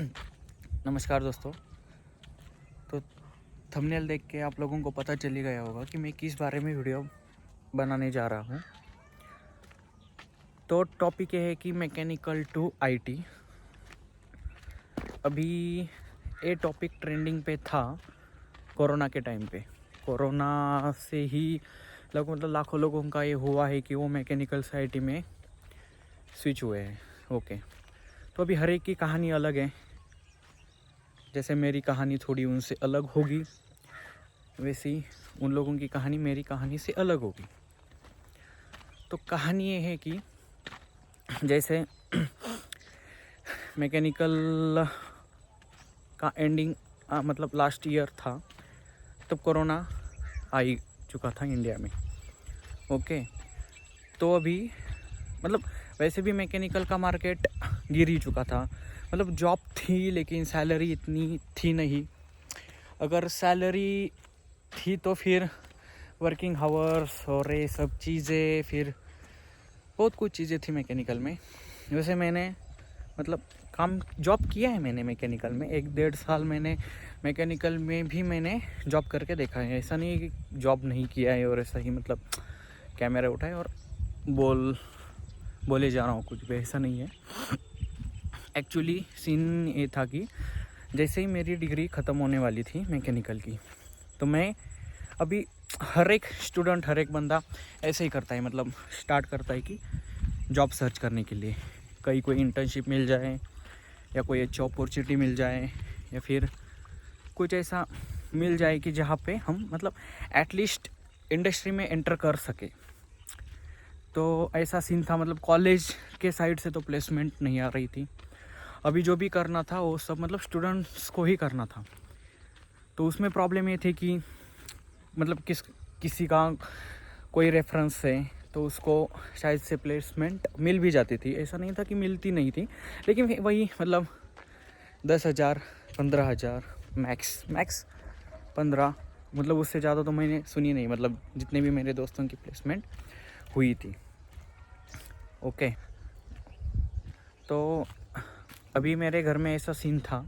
नमस्कार दोस्तों। तो थंबनेल देख के आप लोगों को पता चल ही गया होगा कि मैं किस बारे में वीडियो बनाने जा रहा हूँ। तो टॉपिक ये है कि मैकेनिकल टू आईटी। अभी ये टॉपिक ट्रेंडिंग पे था कोरोना के टाइम पे। कोरोना से ही मतलब लाखों लोगों का ये हुआ है कि वो मैकेनिकल से आईटी में स्विच हुए हैं। ओके, तो अभी हर एक की कहानी अलग है। जैसे मेरी कहानी थोड़ी उनसे अलग होगी, वैसे ही उन लोगों की कहानी मेरी कहानी से अलग होगी। तो कहानी ये है कि जैसे मैकेनिकल का एंडिंग मतलब लास्ट ईयर था, तब कोरोना आ ही चुका था इंडिया में। ओके, तो अभी मतलब वैसे भी मैकेनिकल का मार्केट गिर ही चुका था। मतलब जॉब थी लेकिन सैलरी इतनी थी नहीं। अगर सैलरी थी तो फिर वर्किंग हावर्स और ये सब चीज़ें, फिर बहुत कुछ चीज़ें थी मैकेनिकल में। वैसे मैंने मतलब जॉब किया है मैंने मैकेनिकल में। 1-1.5 साल मैंने मैकेनिकल में भी मैंने जॉब करके देखा है। ऐसा नहीं कि जॉब नहीं किया है और ऐसा ही मतलब कैमरा उठाए और बोले जा रहा हूँ, कुछ भी ऐसा नहीं है। एक्चुअली सीन ये था कि जैसे ही मेरी डिग्री ख़त्म होने वाली थी मैकेनिकल की, तो मैं अभी हर एक स्टूडेंट, हर एक बंदा ऐसे ही करता है। मतलब स्टार्ट करता है कि जॉब सर्च करने के लिए कोई इंटर्नशिप मिल जाए या कोई अच्छी अपॉर्चुनिटी मिल जाए या फिर कुछ ऐसा मिल जाए कि जहाँ पे हम मतलब एटलीस्ट इंडस्ट्री में एंटर कर सके। तो ऐसा सीन था। मतलब कॉलेज के साइड से तो प्लेसमेंट नहीं आ रही थी। अभी जो भी करना था वो सब मतलब स्टूडेंट्स को ही करना था। तो उसमें प्रॉब्लम ये थी कि मतलब किसी का कोई रेफरेंस है तो उसको शायद से प्लेसमेंट मिल भी जाती थी। ऐसा नहीं था कि मिलती नहीं थी, लेकिन वही मतलब 10,000 15,000 मैक्स 15, मतलब उससे ज़्यादा तो मैंने सुनी नहीं। मतलब जितने भी मेरे दोस्तों की प्लेसमेंट हुई थी। ओके, तो अभी मेरे घर में ऐसा सीन था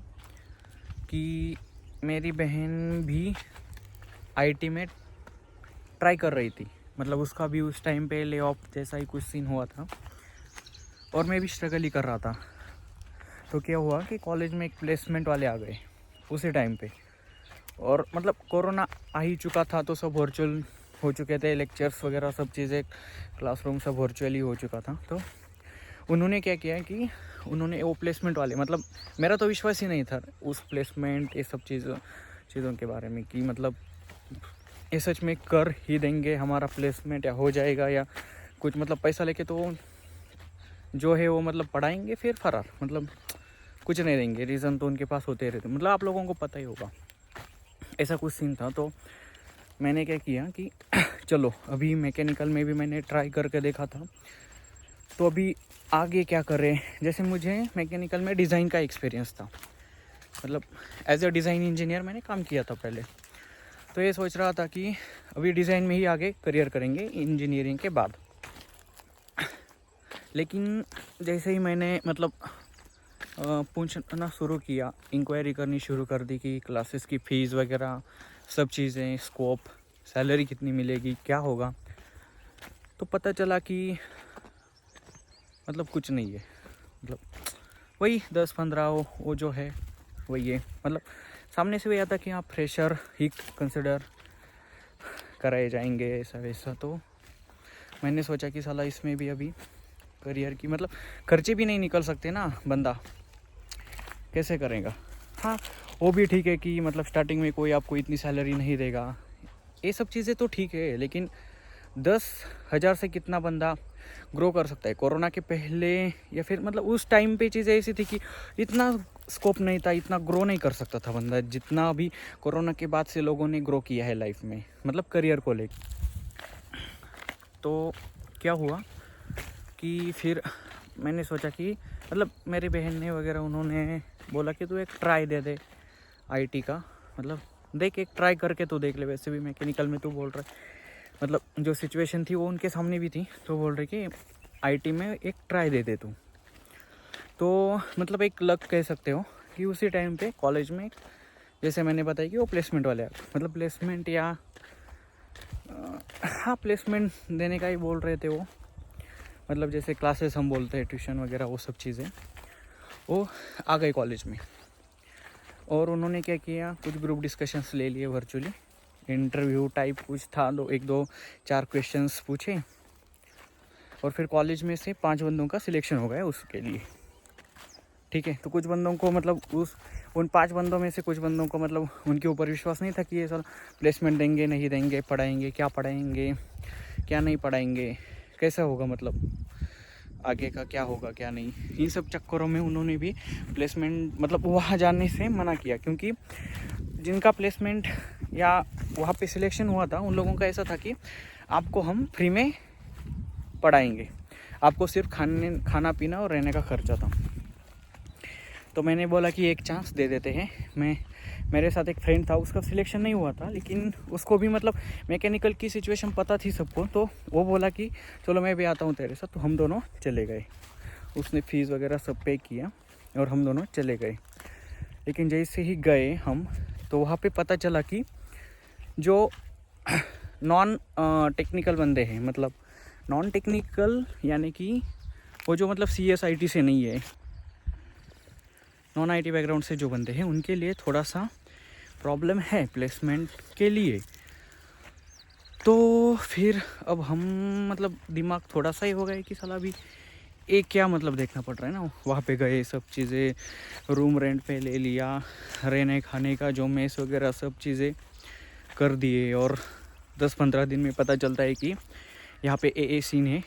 कि मेरी बहन भी आईटी में ट्राई कर रही थी। मतलब उसका भी उस टाइम पे ले ऑफ जैसा ही कुछ सीन हुआ था और मैं भी स्ट्रगल ही कर रहा था। तो क्या हुआ कि कॉलेज में एक प्लेसमेंट वाले आ गए उसी टाइम पे। और मतलब कोरोना आ ही चुका था तो सब वर्चुअल हो चुके थे, लेक्चर्स वगैरह सब चीज़ें, क्लासरूम सब वर्चुअली हो चुका था। तो उन्होंने क्या किया कि उन्होंने वो प्लेसमेंट वाले, मतलब मेरा तो विश्वास ही नहीं था उस प्लेसमेंट ये सब चीज़ों के बारे में कि मतलब ये सच में कर ही देंगे हमारा प्लेसमेंट या हो जाएगा या कुछ। मतलब पैसा लेके तो जो है वो मतलब पढ़ाएंगे फिर फरार, मतलब कुछ नहीं देंगे। रीज़न तो उनके पास होते रहते, मतलब आप लोगों को पता ही होगा। ऐसा कुछ सीन था। तो मैंने क्या किया कि चलो अभी मैकेनिकल में भी मैंने ट्राई करके देखा था, तो अभी आगे क्या करें। जैसे मुझे मैकेनिकल में डिज़ाइन का एक्सपीरियंस था, मतलब एज अ डिज़ाइन इंजीनियर मैंने काम किया था पहले। तो ये सोच रहा था कि अभी डिज़ाइन में ही आगे करियर करेंगे इंजीनियरिंग के बाद। लेकिन जैसे ही मैंने मतलब पूछना शुरू किया, इंक्वायरी करनी शुरू कर दी कि क्लासेस की फ़ीस वगैरह सब चीज़ें, स्कोप, सैलरी कितनी मिलेगी, क्या होगा, तो पता चला कि मतलब कुछ नहीं है। मतलब वही 10-15 वो जो है वही है। मतलब सामने से वही आता कि आप फ्रेशर ही कंसिडर कराए जाएंगे ऐसा वैसा। तो मैंने सोचा कि साला इसमें भी अभी करियर की मतलब खर्चे भी नहीं निकल सकते ना, बंदा कैसे करेगा। हाँ, वो भी ठीक है कि मतलब स्टार्टिंग में कोई आपको इतनी सैलरी नहीं देगा, ये सब चीज़ें तो ठीक है। लेकिन 10,000 से कितना बंदा ग्रो कर सकता है। कोरोना के पहले या फिर मतलब उस टाइम पे चीज़ें ऐसी थी कि इतना स्कोप नहीं था, इतना ग्रो नहीं कर सकता था बंदा जितना अभी कोरोना के बाद से लोगों ने ग्रो किया है लाइफ में, मतलब करियर को लेकर। तो क्या हुआ कि फिर मैंने सोचा कि मतलब मेरी बहन ने वगैरह उन्होंने बोला कि तू एक ट्राई दे दे आईटी का, मतलब देख एक ट्राई करके तो देख ले। वैसे भी मैकेनिकल में तू बोल रहा है, मतलब जो सिचुएशन थी वो उनके सामने भी थी, तो बोल रहे कि आईटी में एक ट्राई दे दे तू। तो मतलब एक लक कह सकते हो कि उसी टाइम पे कॉलेज में जैसे मैंने बताया कि वो प्लेसमेंट वाले मतलब प्लेसमेंट या हाँ प्लेसमेंट देने का ही बोल रहे थे वो, मतलब जैसे क्लासेस हम बोलते हैं ट्यूशन वगैरह वो सब चीज़ें, वो आ गए कॉलेज में। और उन्होंने क्या किया, कुछ ग्रुप डिस्कशंस ले लिए वर्चुअली, इंटरव्यू टाइप कुछ था, 4 क्वेश्चंस पूछे और फिर कॉलेज में से 5 बंदों का सिलेक्शन हो गया उसके लिए। ठीक है, तो कुछ बंदों को मतलब उन 5 बंदों में से कुछ बंदों को मतलब उनके ऊपर विश्वास नहीं था कि ये सर प्लेसमेंट देंगे नहीं देंगे, पढ़ाएंगे क्या नहीं पढ़ाएंगे, कैसा होगा, मतलब आगे का क्या होगा क्या नहीं। इन सब चक्करों में उन्होंने भी प्लेसमेंट मतलब वहाँ जाने से मना किया, क्योंकि जिनका प्लेसमेंट या वहाँ पे सिलेक्शन हुआ था उन लोगों का ऐसा था कि आपको हम फ्री में पढ़ाएंगे, आपको सिर्फ खाना पीना और रहने का खर्चा था। तो मैंने बोला कि एक चांस दे देते हैं। मेरे साथ एक फ्रेंड था, उसका सिलेक्शन नहीं हुआ था, लेकिन उसको भी मतलब मैकेनिकल की सिचुएशन पता थी सबको, तो वो बोला कि चलो मैं भी आता हूँ तेरे साथ। तो हम दोनों चले गए, उसने फ़ीस वगैरह सब पे किया और हम दोनों चले गए। लेकिन जैसे ही गए हम, तो वहाँ पे पता चला कि जो नॉन टेक्निकल बंदे हैं, मतलब नॉन टेक्निकल यानी कि वो जो मतलब CSIT से नहीं है, नॉन IT बैकग्राउंड से जो बंदे हैं, उनके लिए थोड़ा सा प्रॉब्लम है प्लेसमेंट के लिए। तो फिर अब हम मतलब दिमाग थोड़ा सा ही हो गया कि साला अभी एक क्या मतलब देखना पड़ रहा है ना। वहाँ पे गए, सब चीज़ें रूम रेंट पे ले लिया, रहने खाने का जो मेस वगैरह सब चीज़ें कर दिए, और 10-15 दिन में पता चलता है कि यहाँ पे AA सीन है,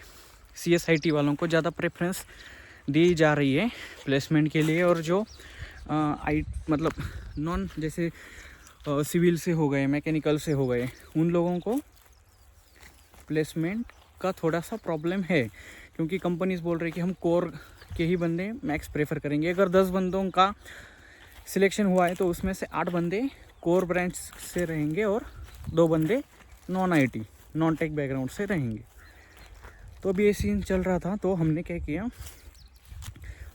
CSIT वालों को ज़्यादा प्रेफरेंस दी जा रही है प्लेसमेंट के लिए, और जो मतलब नॉन जैसे सिविल से हो गए, मैकेनिकल से हो गए, उन लोगों को प्लेसमेंट का थोड़ा सा प्रॉब्लम है, क्योंकि कंपनीज बोल रही है कि हम कोर के ही बंदे मैक्स प्रेफर करेंगे। अगर 10 बंदों का सिलेक्शन हुआ है तो उसमें से 8 बंदे कोर ब्रांच से रहेंगे और 2 बंदे non IT non tech background से रहेंगे। तो अभी ये सीन चल रहा था, तो हमने क्या किया,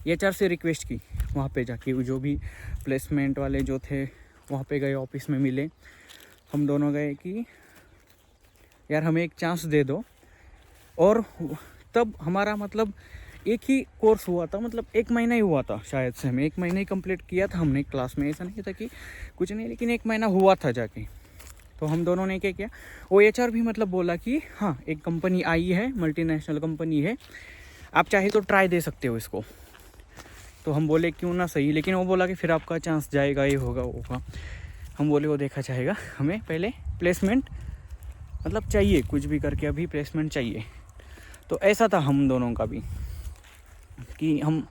HR से रिक्वेस्ट की, वहाँ पे जाके जो भी प्लेसमेंट वाले जो थे वहाँ पे गए, ऑफिस में मिले, हम दोनों गए कि यार हमें एक चांस दे दो। और तब हमारा मतलब एक ही कोर्स हुआ था, मतलब 1 महीना ही हुआ था शायद से, हमें 1 महीना ही कंप्लीट किया था हमने क्लास में, ऐसा नहीं था कि कुछ नहीं, लेकिन 1 महीना हुआ था जाके। तो हम दोनों ने क्या किया, वो HR भी मतलब बोला कि हाँ एक कंपनी आई है, मल्टीनेशनल कंपनी है, आप चाहे तो ट्राई दे सकते हो इसको। तो हम बोले क्यों ना सही, लेकिन वो बोला कि फिर आपका चांस जाएगा, ये होगा वो होगा। हम बोले वो देखा जाएगा, हमें पहले प्लेसमेंट मतलब चाहिए, कुछ भी करके अभी प्लेसमेंट चाहिए। तो ऐसा था हम दोनों का भी कि हम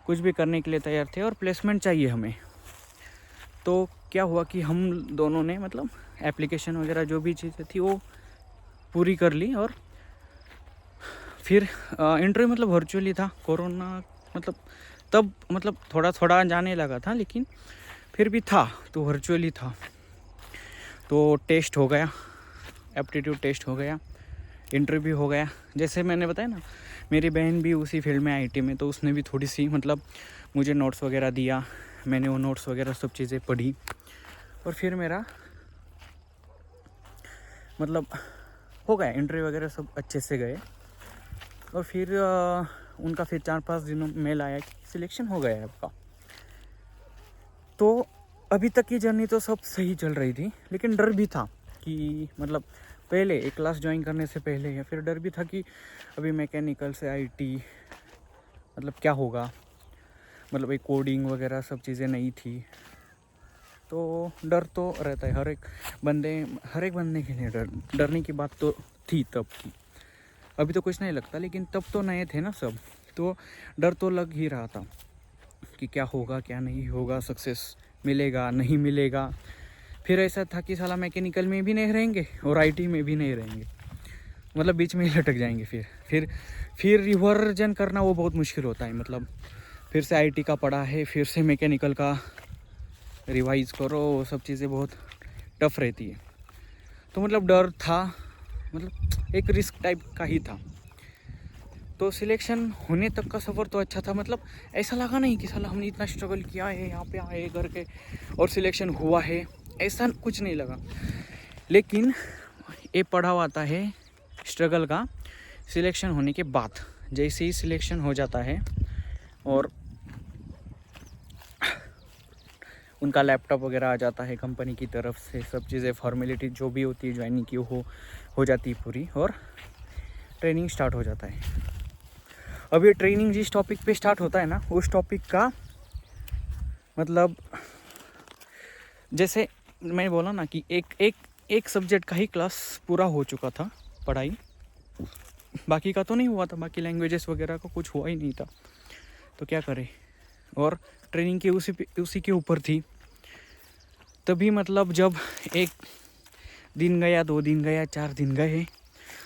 कुछ भी करने के लिए तैयार थे और प्लेसमेंट चाहिए हमें। तो क्या हुआ कि हम दोनों ने मतलब एप्लीकेशन वगैरह जो भी चीज़ें थी वो पूरी कर ली, और फिर इंटरव्यू मतलब वर्चुअली था, कोरोना मतलब तब मतलब थोड़ा थोड़ा जाने लगा था, लेकिन फिर भी था तो वर्चुअली था। तो टेस्ट हो गया, एप्टीट्यूड टेस्ट हो गया, इंटरव्यू हो गया। जैसे मैंने बताया ना, मेरी बहन भी उसी फील्ड में IT में, तो उसने भी थोड़ी सी मतलब मुझे नोट्स वगैरह दिया, मैंने वो नोट्स वगैरह सब चीज़ें पढ़ी, और फिर मेरा मतलब हो गया, इंटरव्यू वगैरह सब अच्छे से गए। और फिर उनका फिर 4-5 दिनों मेल आया कि सिलेक्शन हो गया है आपका। तो अभी तक की जर्नी तो सब सही चल रही थी, लेकिन डर भी था कि मतलब पहले एक क्लास ज्वाइन करने से पहले, या फिर डर भी था कि अभी मैकेनिकल से IT मतलब क्या होगा, मतलब एक कोडिंग वगैरह सब चीज़ें नहीं थी। तो डर तो रहता है हर एक बंदे के लिए, डरने की बात तो थी तब की। अभी तो कुछ नहीं लगता, लेकिन तब तो नए थे ना सब, तो डर तो लग ही रहा था कि क्या होगा क्या नहीं होगा, सक्सेस मिलेगा नहीं मिलेगा। फिर ऐसा था कि साला मैकेनिकल में भी नहीं रहेंगे और IT में भी नहीं रहेंगे, मतलब बीच में ही लटक जाएंगे। फिर रिवर्जन करना वो बहुत मुश्किल होता है, मतलब फिर से IT का पढ़ा है, फिर से मैकेनिकल का रिवाइज करो, वो सब चीज़ें बहुत टफ रहती है। तो मतलब डर था, मतलब एक रिस्क टाइप का ही था। तो सिलेक्शन होने तक का सफ़र तो अच्छा था, मतलब ऐसा लगा नहीं कि साला हमने इतना स्ट्रगल किया है यहाँ पे आए करके और सिलेक्शन हुआ है, ऐसा कुछ नहीं लगा। लेकिन ये पढ़ाव आता है स्ट्रगल का सिलेक्शन होने के बाद। जैसे ही सिलेक्शन हो जाता है और उनका लैपटॉप वगैरह आ जाता है कंपनी की तरफ से, सब चीज़ें फॉर्मेलिटी जो भी होती है ज्वाइनिंग की हो जाती है पूरी, और ट्रेनिंग स्टार्ट हो जाता है। अब ये ट्रेनिंग जिस टॉपिक पे स्टार्ट होता है ना, उस टॉपिक का मतलब जैसे मैं बोला ना कि एक सब्जेक्ट का ही क्लास पूरा हो चुका था पढ़ाई, बाकी का तो नहीं हुआ था, बाकी लैंग्वेजेस वगैरह का कुछ हुआ ही नहीं था, तो क्या करें। और ट्रेनिंग की उसी के ऊपर थी। तभी मतलब जब एक दिन गया, 2 दिन गया, 4 दिन गए,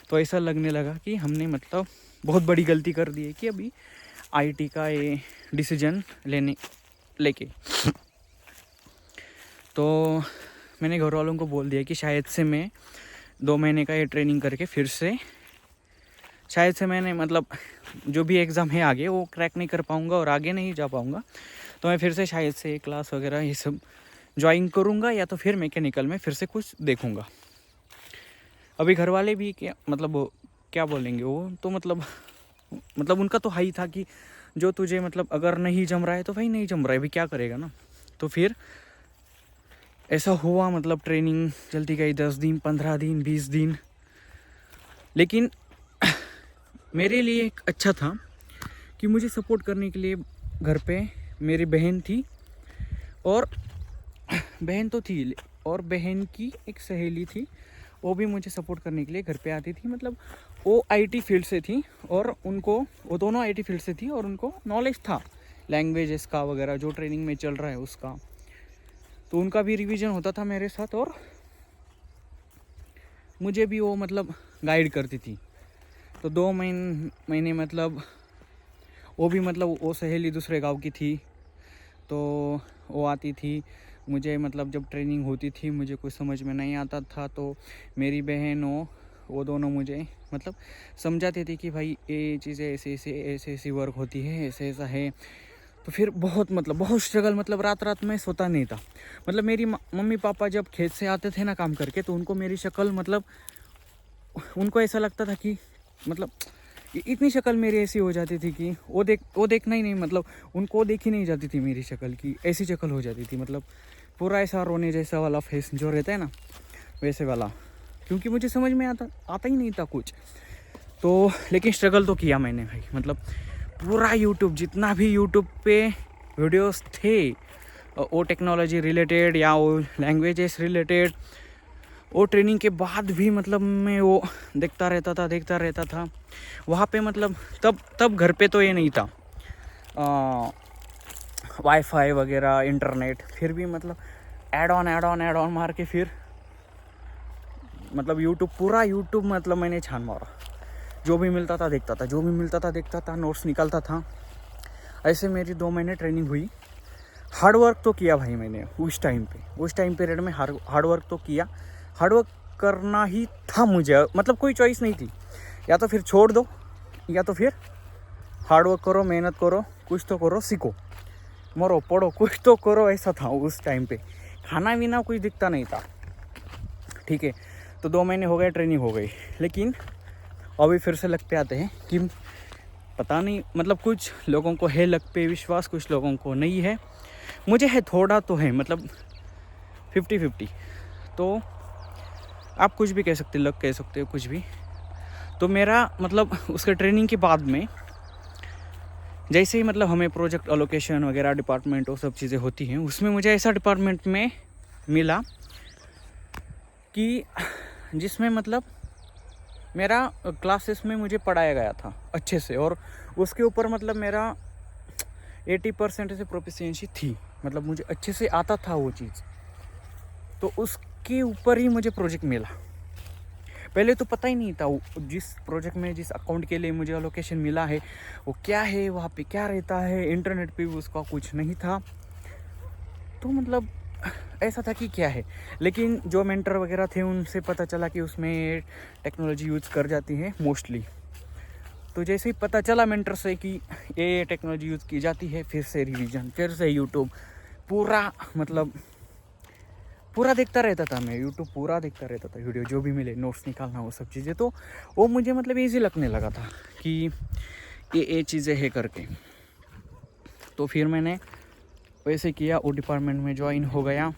तो ऐसा लगने लगा कि हमने मतलब बहुत बड़ी गलती कर दी है कि अभी आईटी का ये डिसीजन लेके। तो मैंने घर वालों को बोल दिया कि शायद से मैं 2 महीने का ये ट्रेनिंग करके फिर से शायद से मैंने मतलब जो भी एग्ज़ाम है आगे वो क्रैक नहीं कर पाऊँगा और आगे नहीं जा पाऊँगा, तो मैं फिर से शायद से क्लास वगैरह ये सब ज्वाइन करूँगा या तो फिर मैकेनिकल में फिर से कुछ देखूँगा। अभी घर वाले भी क्या मतलब क्या बोलेंगे, वो तो मतलब उनका तो हाई था कि जो तुझे मतलब अगर नहीं जम रहा है तो भाई नहीं जम रहा है, अभी क्या करेगा ना। तो फिर ऐसा हुआ, मतलब ट्रेनिंग चलती गई 10 दिन, 15 दिन, 20 दिन। लेकिन मेरे लिए एक अच्छा था कि मुझे सपोर्ट करने के लिए घर पे मेरी बहन थी, और बहन तो थी और बहन की एक सहेली थी, वो भी मुझे सपोर्ट करने के लिए घर पे आती थी। मतलब वो आईटी फील्ड से थी और वो दोनों आईटी फील्ड से थी और उनको नॉलेज था लैंग्वेजेस का वगैरह, जो ट्रेनिंग में चल रहा है उसका, तो उनका भी रिवीजन होता था मेरे साथ और मुझे भी वो मतलब गाइड करती थी। तो 2 महीने मतलब वो भी मतलब वो सहेली दूसरे गांव की थी, तो वो आती थी मुझे, मतलब जब ट्रेनिंग होती थी मुझे कुछ समझ में नहीं आता था तो मेरी बहन वो दोनों मुझे मतलब समझाती थी कि भाई ये चीज़ें ऐसे वर्क होती है, ऐसा है। तो फिर बहुत स्ट्रगल, मतलब रात में सोता नहीं था। मतलब मेरी मम्मी पापा जब खेत से आते थे ना काम करके, तो उनको मेरी शक्ल मतलब उनको ऐसा लगता था कि मतलब इतनी शक्ल मेरी ऐसी हो जाती थी कि वो देखना ही नहीं, मतलब उनको देखी नहीं जाती थी मेरी शक्ल की, ऐसी शक्ल हो जाती थी। मतलब पूरा ऐसा रोने जैसा वाला फेस जो रहता है ना, वैसे वाला, क्योंकि मुझे समझ में आता ही नहीं था कुछ। तो लेकिन स्ट्रगल तो किया मैंने भाई, मतलब पूरा यूट्यूब, जितना भी यूट्यूब पे वीडियोस थे वो टेक्नोलॉजी रिलेटेड या वो लैंग्वेजेस रिलेटेड, वो ट्रेनिंग के बाद भी मतलब मैं वो देखता रहता था वहाँ पे। मतलब तब घर पे तो ये नहीं था वाईफाई वगैरह, इंटरनेट, फिर भी मतलब ऐड ऑन मार के फिर मतलब पूरा यूट्यूब मतलब मैंने छान मारा, जो भी मिलता था देखता था, नोट्स निकालता था। ऐसे मेरी 2 महीने ट्रेनिंग हुई। हार्ड वर्क तो किया भाई मैंने उस टाइम पीरियड में हार्ड वर्क तो किया। हार्ड वर्क करना ही था मुझे, मतलब कोई चॉइस नहीं थी, या तो फिर छोड़ दो या तो फिर हार्ड वर्क करो, मेहनत करो, कुछ तो करो, सीखो, मरो पढ़ो, कुछ तो करो, ऐसा था उस टाइम पे। खाना पीना कुछ दिखता नहीं था, ठीक है। तो 2 महीने हो गए, ट्रेनिंग हो गई, लेकिन अभी फिर से लग पे आते हैं कि पता नहीं, मतलब कुछ लोगों को है लग पे विश्वास, कुछ लोगों को नहीं है। मुझे है, थोड़ा तो है, मतलब 50-50। तो आप कुछ भी कह सकते हो, लग कह सकते हो, कुछ भी। तो मेरा मतलब उसके ट्रेनिंग के बाद में जैसे ही मतलब हमें प्रोजेक्ट अलोकेशन वगैरह डिपार्टमेंट वो सब चीज़ें होती हैं, उसमें मुझे ऐसा डिपार्टमेंट में मिला कि जिसमें मतलब मेरा क्लासेस में मुझे पढ़ाया गया था अच्छे से, और उसके ऊपर मतलब मेरा 80% से प्रोफिशिएंसी थी, मतलब मुझे अच्छे से आता था वो चीज़। तो उसके ऊपर ही मुझे प्रोजेक्ट मिला। पहले तो पता ही नहीं था जिस प्रोजेक्ट में, जिस अकाउंट के लिए मुझे अलोकेशन मिला है वो क्या है, वहाँ पे क्या रहता है, इंटरनेट पे भी उसका कुछ नहीं था। तो मतलब ऐसा था कि क्या है, लेकिन जो मेंटर वगैरह थे उनसे पता चला कि उसमें टेक्नोलॉजी यूज़ कर जाती है मोस्टली। तो जैसे ही पता चला मेंटर से कि ये टेक्नोलॉजी यूज़ की जाती है, फिर से रिवीजन, फिर से यूट्यूब पूरा मतलब पूरा देखता रहता था मैं, यूट्यूब पूरा देखता रहता था, वीडियो जो भी मिले, नोट्स निकालना, वो सब चीज़ें। तो वो मुझे मतलब ईजी लगने लगा था कि ये चीज़ें है करके। तो फिर मैंने वैसे किया, वो डिपार्टमेंट में ज्वाइन हो गया।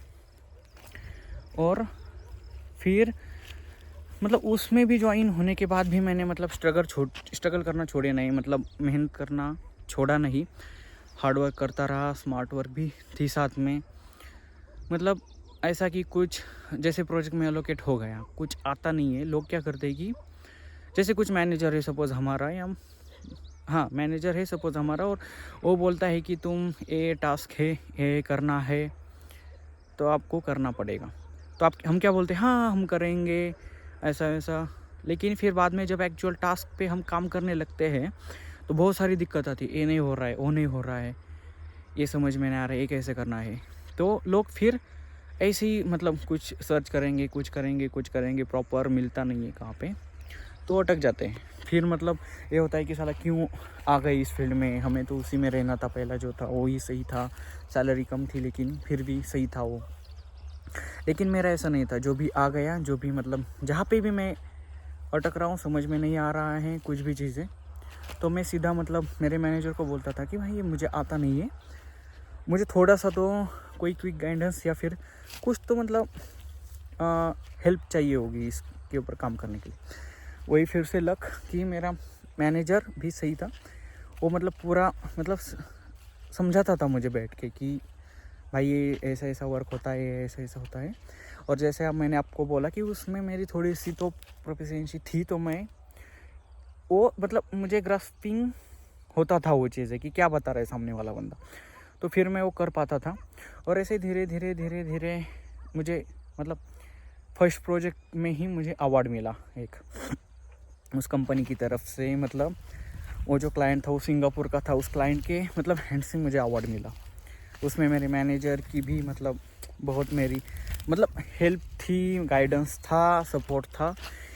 और फिर मतलब उसमें भी ज्वाइन होने के बाद भी मैंने मतलब स्ट्रगल करना छोड़े नहीं, मतलब मेहनत करना छोड़ा नहीं, हार्ड वर्क करता रहा, स्मार्ट वर्क भी थी साथ में। मतलब ऐसा कि कुछ जैसे प्रोजेक्ट में एलोकेट हो गया, कुछ आता नहीं है, लोग क्या करते हैं कि जैसे कुछ मैनेजर है सपोज़ हमारा, या हाँ मैनेजर है सपोज़ हमारा, और वो बोलता है कि तुम ये टास्क है, ये करना है, तो आपको करना पड़ेगा। तो हम क्या बोलते हैं, हाँ हम करेंगे, ऐसा ऐसा। लेकिन फिर बाद में जब एक्चुअल टास्क पे हम काम करने लगते हैं तो बहुत सारी दिक्कत आती है, ये नहीं हो रहा है, वो नहीं हो रहा है, ये समझ में नहीं आ रहा है, ये कैसे करना है। तो लोग फिर ऐसे ही मतलब कुछ सर्च करेंगे, कुछ करेंगे, प्रॉपर मिलता नहीं है कहाँ पे, तो अटक जाते हैं। फिर मतलब ये होता है कि साला क्यों आ गए इस फील्ड में, हमें तो उसी में रहना था, पहला जो था वो ही सही था, सैलरी कम थी लेकिन फिर भी सही था वो। लेकिन मेरा ऐसा नहीं था, जो भी आ गया, जो भी मतलब जहाँ पे भी मैं अटक रहा हूँ, समझ में नहीं आ रहा है कुछ भी चीज़ें, तो मैं सीधा मतलब मेरे मैनेजर को बोलता था कि भाई ये मुझे आता नहीं है, मुझे थोड़ा सा तो कोई क्विक गाइडेंस या फिर कुछ तो मतलब हेल्प चाहिए होगी इसके ऊपर काम करने के लिए। वही फिर से लक कि मेरा मैनेजर भी सही था, वो मतलब पूरा मतलब समझाता था मुझे बैठ के कि भाई ये ऐसा ऐसा वर्क होता है, ये ऐसा ऐसा होता है। और जैसे अब मैंने आपको बोला कि उसमें मेरी थोड़ी सी तो प्रोफिशिएंसी थी, तो मैं वो मतलब मुझे ग्रास्पिंग होता था वो चीज़ें कि क्या बता रहा है सामने वाला बंदा, तो फिर मैं वो कर पाता था। और ऐसे धीरे धीरे मुझे मतलब फर्स्ट प्रोजेक्ट में ही मुझे अवार्ड मिला एक, उस कंपनी की तरफ से। मतलब वो जो क्लाइंट था वो सिंगापुर का था, उस क्लाइंट के मतलब हैंड से मुझे अवार्ड मिला। उसमें मेरे मैनेजर की भी मतलब बहुत मेरी मतलब हेल्प थी, गाइडेंस था, सपोर्ट था,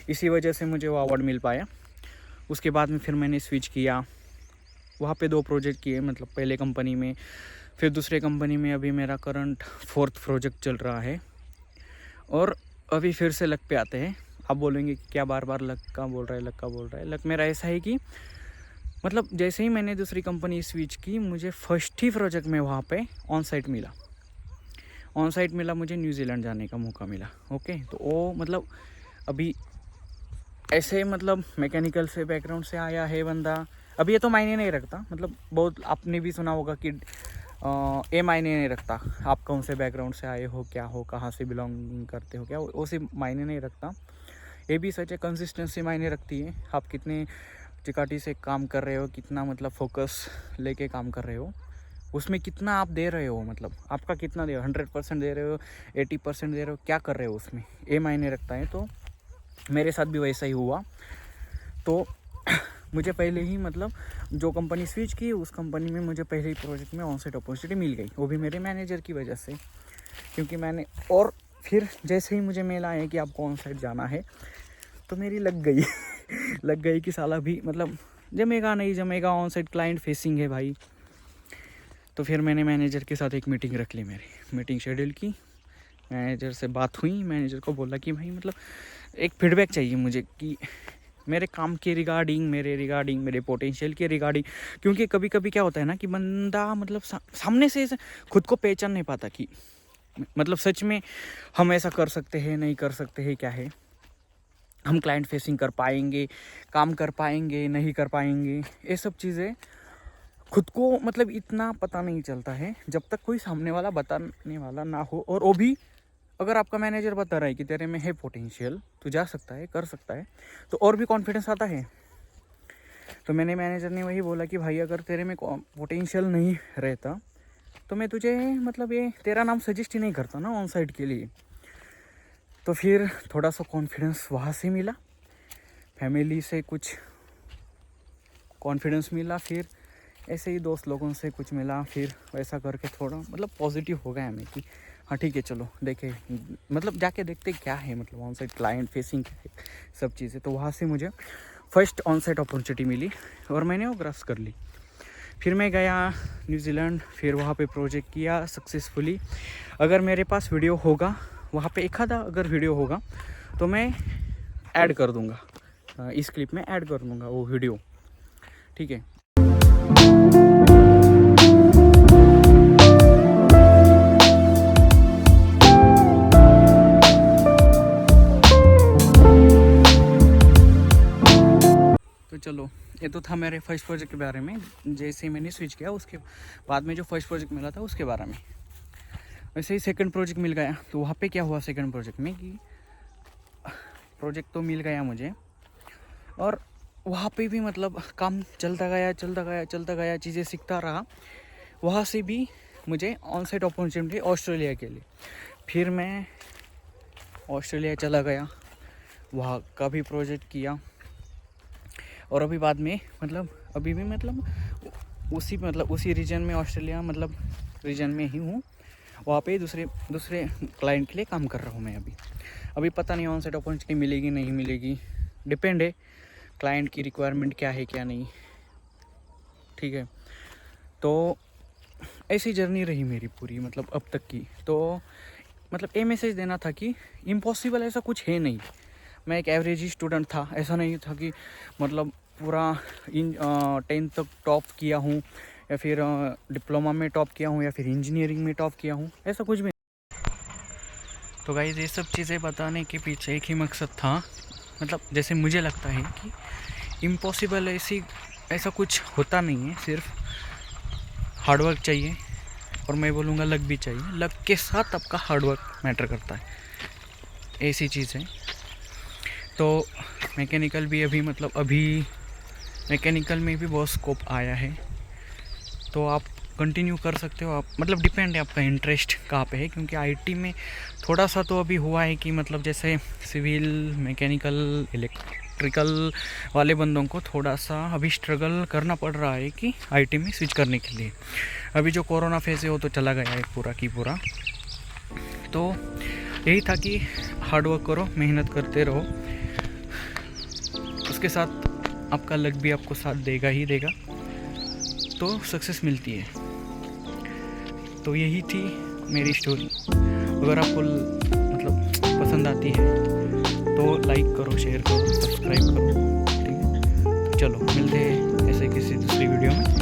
इसी वजह से मुझे वो अवार्ड मिल पाया। उसके बाद में फिर मैंने स्विच किया, वहाँ पे 2 प्रोजेक्ट किए, मतलब पहले कंपनी में, फिर दूसरे कंपनी में। अभी मेरा करंट 4th प्रोजेक्ट चल रहा है, और अभी फिर से लक पे आते हैं। आप बोलेंगे कि क्या बार बार लक का बोल रहा है, लक का बोल रहा है। लक मेरा ऐसा है कि मतलब जैसे ही मैंने दूसरी कंपनी स्विच की, मुझे फर्स्ट ही प्रोजेक्ट में वहाँ पे ऑन साइट मिला, मुझे न्यूजीलैंड जाने का मौका मिला। ओके, तो वो मतलब अभी ऐसे मतलब मैकेनिकल से बैकग्राउंड से आया है बंदा, अभी ये तो मायने नहीं रखता, मतलब बहुत आपने भी सुना होगा कि ये मायने नहीं रखता आप कौन से बैकग्राउंड से आए हो, क्या हो, कहाँ से बिलोंगिंग करते हो, क्या वो सिर्फ मायने नहीं रखता। ये भी सच है, कंसिस्टेंसी मायने रखती है, आप कितने चिकाटी से काम कर रहे हो, कितना मतलब फोकस लेके काम कर रहे हो, उसमें कितना आप दे रहे हो, मतलब आपका कितना दे रहे हो, 100% दे रहे हो, 80% दे रहे हो, क्या कर रहे हो, उसमें ये मायने रखता है। तो मेरे साथ भी वैसा ही हुआ। तो मुझे पहले ही मतलब जो कंपनी स्विच की, उस कंपनी में मुझे पहले ही प्रोजेक्ट में ऑन साइट अपॉर्चुनिटी मिल गई, वो भी मेरे मैनेजर की वजह से, क्योंकि मैंने, और फिर जैसे ही मुझे मेल आया कि आपको ऑन साइट जाना है, तो मेरी लग गई लग गई कि साला भी मतलब जमेगा नहीं जमेगा, ऑन साइट क्लाइंट फेसिंग है भाई। तो फिर मैंने मैनेजर के साथ एक मीटिंग रख ली, मेरी मीटिंग शेड्यूल की, मैनेजर से बात हुई, मैनेजर को बोला कि भाई मतलब एक फीडबैक चाहिए मुझे कि मेरे काम के रिगार्डिंग, मेरे पोटेंशियल के रिगार्डिंग। क्योंकि कभी कभी क्या होता है ना कि बंदा मतलब सामने से खुद को पहचान नहीं पाता कि मतलब सच में हम ऐसा कर सकते हैं, नहीं कर सकते हैं, क्या है, हम क्लाइंट फेसिंग कर पाएंगे, काम कर पाएंगे, नहीं कर पाएंगे, ये सब चीज़ें खुद को मतलब इतना पता नहीं चलता है जब तक कोई सामने वाला बताने वाला ना हो। और वो भी अगर आपका मैनेजर बता रहा है कि तेरे में है पोटेंशियल, तू जा सकता है, कर सकता है, तो और भी कॉन्फिडेंस आता है। तो मैंने मैनेजर ने वही बोला कि भाई अगर तेरे में पोटेंशियल नहीं रहता तो मैं तुझे मतलब ये तेरा नाम सजेस्ट ही नहीं करता ना ऑन साइट के लिए। तो फिर थोड़ा सा कॉन्फिडेंस वहाँ से मिला, फैमिली से कुछ कॉन्फिडेंस मिला, फिर ऐसे ही दोस्त लोगों से कुछ मिला, फिर वैसा करके थोड़ा मतलब पॉजिटिव हो गया मैं कि हाँ ठीक है चलो देखे, मतलब जाके देखते क्या है, मतलब ऑन साइड क्लाइंट फेसिंग क्या है, सब चीज़ें। तो वहाँ से मुझे फर्स्ट ऑन साइट अपॉर्चुनिटी मिली और मैंने वो ग्रास कर ली। फिर मैं गया न्यूजीलैंड, फिर वहाँ पे प्रोजेक्ट किया सक्सेसफुली। अगर मेरे पास वीडियो होगा वहाँ पे, एक आधा अगर वीडियो होगा तो मैं ऐड कर दूँगा, इस क्लिप में ऐड कर दूँगा वो वीडियो, ठीक है। तो चलो, ये तो था मेरे फर्स्ट प्रोजेक्ट के बारे में। जैसे मैंने स्विच किया उसके बाद में जो फर्स्ट प्रोजेक्ट मिला था उसके बारे में। वैसे ही सेकंड प्रोजेक्ट मिल गया। तो वहाँ पे क्या हुआ सेकंड प्रोजेक्ट में कि प्रोजेक्ट तो मिल गया मुझे, और वहाँ पे भी मतलब काम चलता गया, चीज़ें सीखता रहा। वहाँ से भी मुझे ऑन साइट अपॉर्चुनिटी ऑस्ट्रेलिया के लिए। फिर मैं ऑस्ट्रेलिया चला गया, वहाँ का भी प्रोजेक्ट किया, और अभी बाद में अभी भी उसी रीजन में, ऑस्ट्रेलिया रीजन में ही हूँ। वहाँ पे दूसरे क्लाइंट के लिए काम कर रहा हूँ मैं अभी पता नहीं ऑन साइट अपॉर्चुनिटी मिलेगी नहीं मिलेगी, डिपेंड है क्लाइंट की रिक्वायरमेंट क्या है क्या नहीं, ठीक है। तो ऐसी जर्नी रही मेरी पूरी अब तक की। तो ये मैसेज देना था कि इम्पॉसिबल ऐसा कुछ है नहीं। मैं एक एवरेज ही स्टूडेंट था, ऐसा नहीं था कि पूरा 10th तक टॉप किया हूँ, या फिर डिप्लोमा में टॉप किया हूँ, या फिर इंजीनियरिंग में टॉप किया हूँ, ऐसा कुछ भी। तो गाइस, ये सब चीज़ें बताने के पीछे एक ही मकसद था, जैसे मुझे लगता है कि इम्पॉसिबल ऐसा कुछ होता नहीं है, सिर्फ हार्डवर्क चाहिए, और मैं बोलूँगा लक भी चाहिए। लक के साथ आपका हार्डवर्क मैटर करता है, ऐसी चीज़ है। तो मैकेनिकल भी अभी मैकेनिकल में भी बहुत स्कोप आया है, तो आप कंटिन्यू कर सकते हो। आप डिपेंड है आपका इंटरेस्ट कहाँ पे है, क्योंकि आईटी में थोड़ा सा तो अभी हुआ है कि जैसे सिविल, मैकेनिकल, इलेक्ट्रिकल वाले बंदों को थोड़ा सा अभी स्ट्रगल करना पड़ रहा है कि आईटी में स्विच करने के लिए। अभी जो कोरोना फेज़ है वो तो चला गया है पूरा की पूरा। तो यही था कि हार्डवर्क करो, मेहनत करते रहो, उसके साथ आपका लक भी आपको साथ देगा ही देगा, तो सक्सेस मिलती है। तो यही थी मेरी स्टोरी। अगर आपको पसंद आती है तो लाइक करो, शेयर करो, सब्सक्राइब करो, ठीक है। तो चलो, मिलते हैं ऐसे किसी दूसरी वीडियो में।